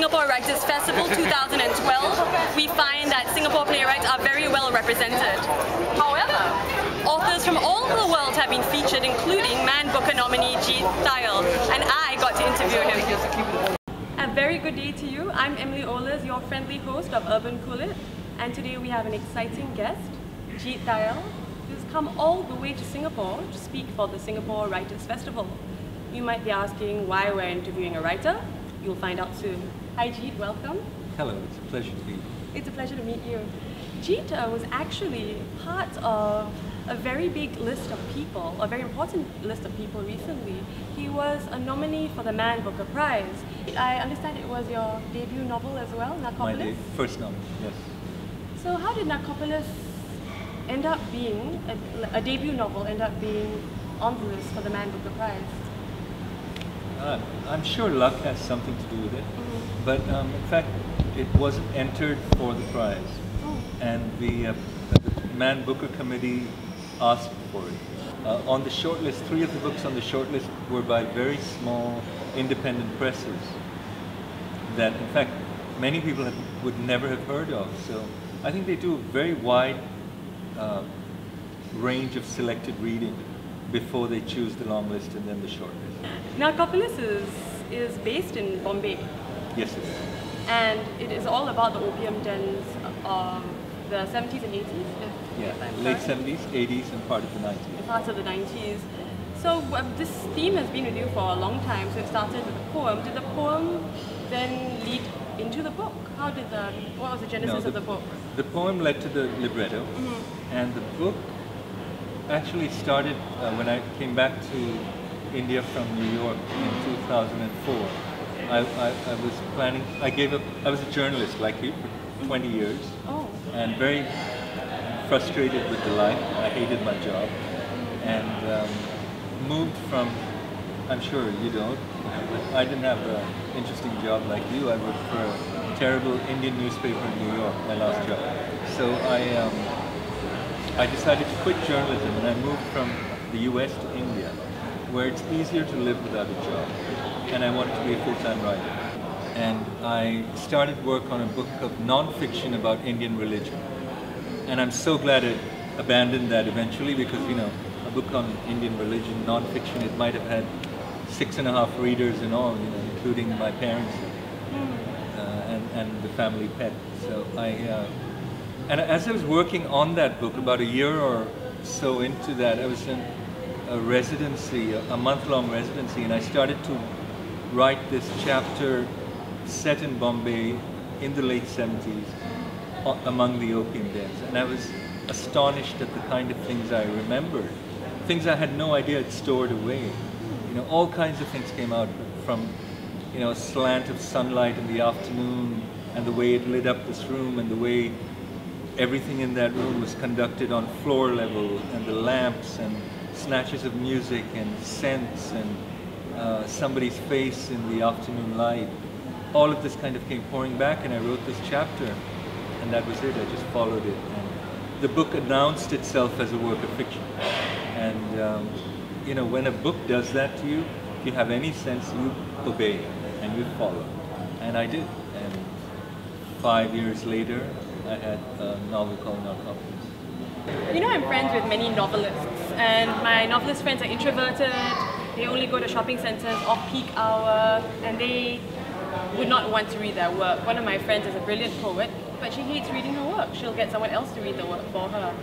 Singapore Writers Festival 2012, we find that Singapore playwrights are very well represented. However, authors from all over the world have been featured, including Man Booker nominee Jeet, Thayil, and I got to interview him. A very good day to you. I'm Emily Ohlers, your friendly host of Urban Kulit, and today we have an exciting guest, Jeet Thayil, who's come all the way to Singapore to speak for the Singapore Writers Festival. You might be asking why we're interviewing a writer. You'll find out soon. Hi Jeet, welcome. Hello, it's a pleasure to be here. It's a pleasure to meet you. Jeet was actually part of a very big list of people, a very important list of people recently. He was a nominee for the Man Booker Prize. I understand it was your debut novel as well, Narcopolis? My first novel, yes. So how did Narcopolis end up being, a debut novel end up being on the list for the Man Booker Prize? I'm sure luck has something to do with it, but in fact it wasn't entered for the prize, and the Man Booker Committee asked for it. On the shortlist, 3 of the books on the shortlist were by very small independent presses that in fact many people would never have heard of. So I think they do a very wide range of selected reading before they choose the long list and then the short list. Narcopolis is based in Bombay. Yes, it is. And it is all about the opium dens of the 70s and 80s? Late 70s, 80s and part of the 90s. Part of the 90s. So this theme has been with you for a long time, so it started with a poem. Did the poem then lead into the book? What was the genesis of the book? The poem led to the libretto, and the book actually started when I came back to India from New York in 2004. I was planning, I was a journalist like you for 20 years, and very frustrated with the life. I hated my job, and moved from, I'm sure you don't, but I didn't have an interesting job like you. I worked for a terrible Indian newspaper in New York, my last job. So I decided to quit journalism, and I moved from the US to India, where it's easier to live without a job, and I wanted to be a full-time writer. And I started work on a book of non-fiction about Indian religion. And I'm so glad I abandoned that eventually, because, you know, a book on Indian religion, non-fiction, it might have had 6.5 readers in all, you know, including my parents and the family pet. So and as I was working on that book, about a year or so into that, I was in a residency, a month-long residency, and I started to write this chapter set in Bombay in the late 70s among the opium dens. And I was astonished at the kind of things I remembered, things I had no idea I'd stored away. You know, all kinds of things came out from, you know, a slant of sunlight in the afternoon, and the way it lit up this room, and the way everything in that room was conducted on floor level, and the lamps, and snatches of music, and scents, and somebody's face in the afternoon light. All of this kind of came pouring back, and I wrote this chapter, and that was it. I just followed it. And the book announced itself as a work of fiction. And you know, when a book does that to you, if you have any sense, you obey and you follow. And I did. And 5 years later, I had a novel called Narcopolis. You know, I'm friends with many novelists, and my novelist friends are introverted. They only go to shopping centers off-peak hour, and they would not want to read their work. One of my friends is a brilliant poet, but she hates reading her work. She'll get someone else to read the work for her.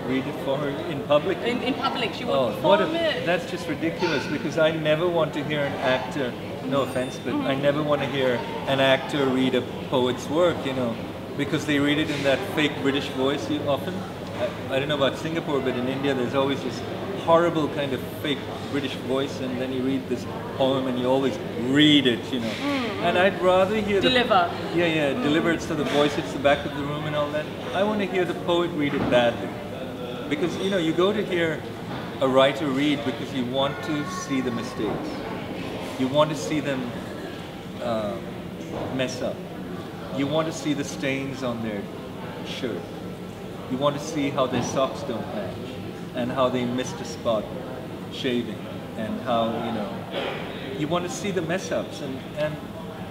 Read it for her in public? In public, she won't perform it. That's just ridiculous, because I never want to hear an actor, no offense, but I never want to hear an actor read a poet's work, you know, because they read it in that fake British voice often. I don't know about Singapore, but in India there's always this horrible kind of fake British voice, and then you read this poem and you always read it, you know. And I'd rather hear deliver. Deliver it so the voice hits the back of the room and all that. I want to hear the poet read it badly. Because, you know, you go to hear a writer read because you want to see the mistakes. You want to see them mess up. You want to see the stains on their shirt. You want to see how their socks don't match, and how they missed a spot shaving, and how, you know, you want to see the mess ups, and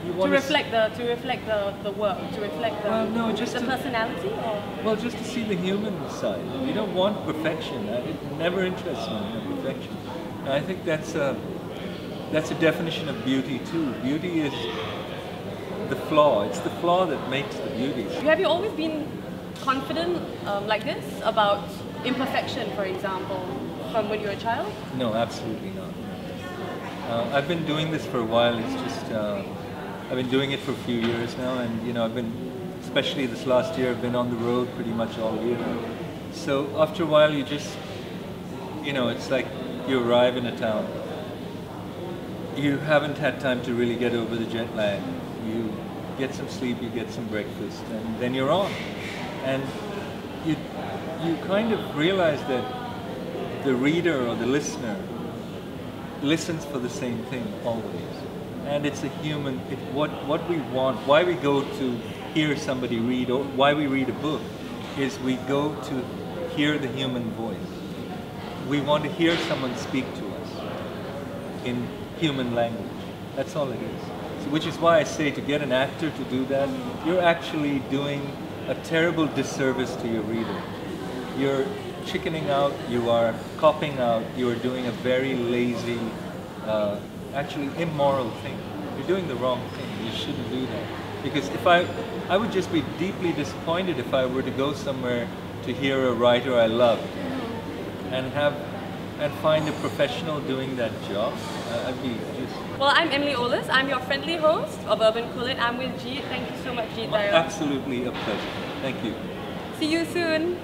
you To want reflect the work, to reflect the, well, no, just the to, personality? Or? well, just to see the human side. You don't want perfection. It never interests me, perfection. And I think that's a definition of beauty too. Beauty is the flaw. It's the flaw that makes the beauty. Have you always been confident like this about imperfection, for example, from when you were a child? No, absolutely not. I've been doing this for a while. It's just I've been doing it for a few years now, and you know, I've been, especially this last year, I've been on the road pretty much all year. So after a while, you just, you know, it's like you arrive in a town. You haven't had time to really get over the jet lag. You get some sleep, you get some breakfast, and then you're on. And you kind of realize that the reader or the listener listens for the same thing always. And it's a human, what we want, why we go to hear somebody read, or why we read a book, is we go to hear the human voice. We want to hear someone speak to us in human language. That's all it is. So, which is why I say, to get an actor to do that, you're actually doing a terrible disservice to your reader. You're chickening out, you are copping out, you are doing a very lazy, actually immoral thing. You're doing the wrong thing. You shouldn't do that. Because if I would just be deeply disappointed if I were to go somewhere to hear a writer I loved and find a professional doing that job. I'd be just... Well, I'm Emily Olis. I'm your friendly host of Urban Kulit. I'm with Jeet. Thank you so much, Jeet. Absolutely a pleasure. Thank you. See you soon.